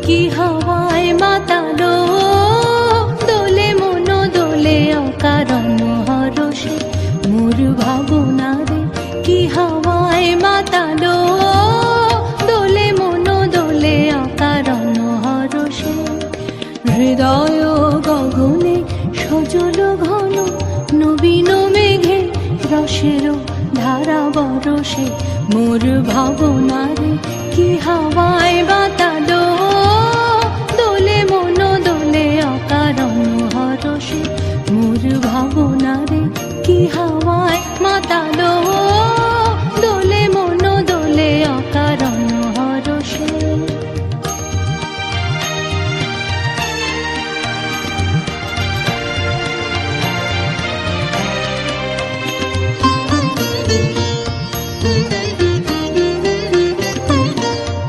কি হাওয়ায় মাতালো দোলে মন দোলে অকারণ হরষে মোর ভাবনারে কি হাওয়ায় মাতালো দোলে মন দোলে অকারণ হরষে হৃদয় গগনে সজল ঘন নবীন মেঘে রসের ধারা বরষে মোর ভাবনারে কি হাওয়ায় বাতালো দোলে মন দোলে অকারণ হরষে মোর ভাবনারে কি হাওয়ায় মাতালো দোলে মন দোলে অকারণ হরষে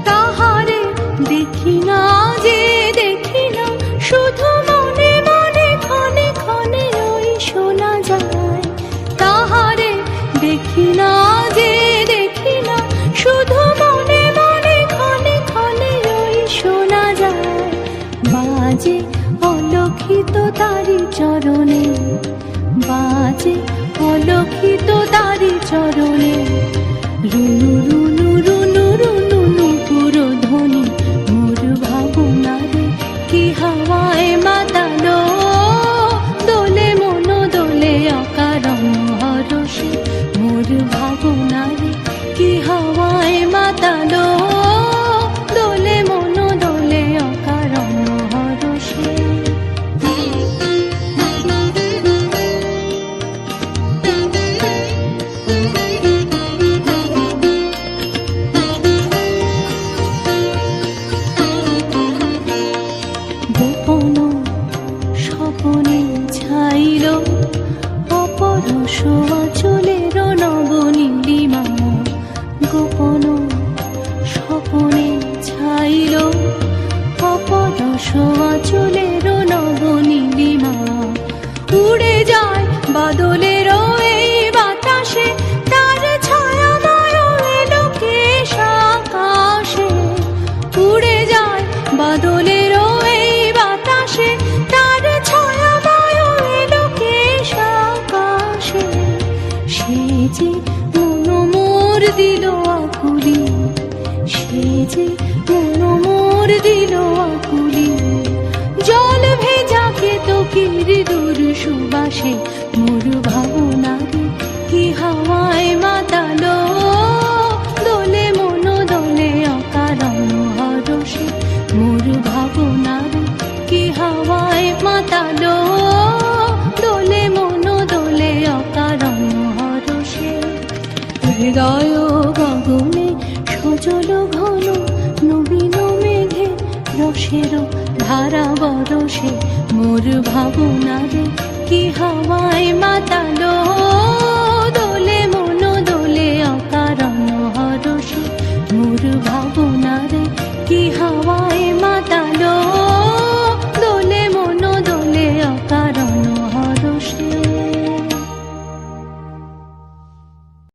তাহারে দেখি না যে দেখি না শুধু মনে মনে ক্ষণে ক্ষণে ওই শোনা যায় তাহারে দেখি না যে দেখি না শুধু মনে মনে ক্ষণে ক্ষণে ওই শোনা যায় বাজে অলক্ষিত তারি চরণে বাজে অলক্ষিত তারি চরণে রুনু রুনু রুনু রুনু নুপুর ধ্বনি মোর ভাবনারে কি হাওয়ায় মাতালো দোলে মন দোলে অকারণ হরষে মোর ভাবনারে কি হাওয়ায় মাতালো দোলে মন দোলে অকারণ হরষে গোপন স্বপনে ছাইল অপরশ আঁচলের নবনীলিমা গোপন স্বপনে ছাইল অপরশ আঁচলের নবনীলিমা উড়ে যায় বাদলের এই বাতাসে তার ছায়াময় এলোকেশ আকাশে উড়ে যায় বাদলের এই বাতাসে তার ছায়াময় এলোকেশ আকাশে সে যে মন মোর দিল আকুলি সে যে মন মোর দিল আকুলি জল ভেজা কেতকীর দূর সুবাসে মোর ভাবনারে কি হাওয়ায় মাতালো দোলে মন দোলে অকারণ হরষে মোর ভাবনারে কি হাওয়ায় মাতালো দোলে মন দোলে অকারণ হরষে হৃদয় গগনে সজল ঘন নবীন মেঘে রসের ধারা বরষে মোর ভাবনারে কি হাওয়ায় মাতালো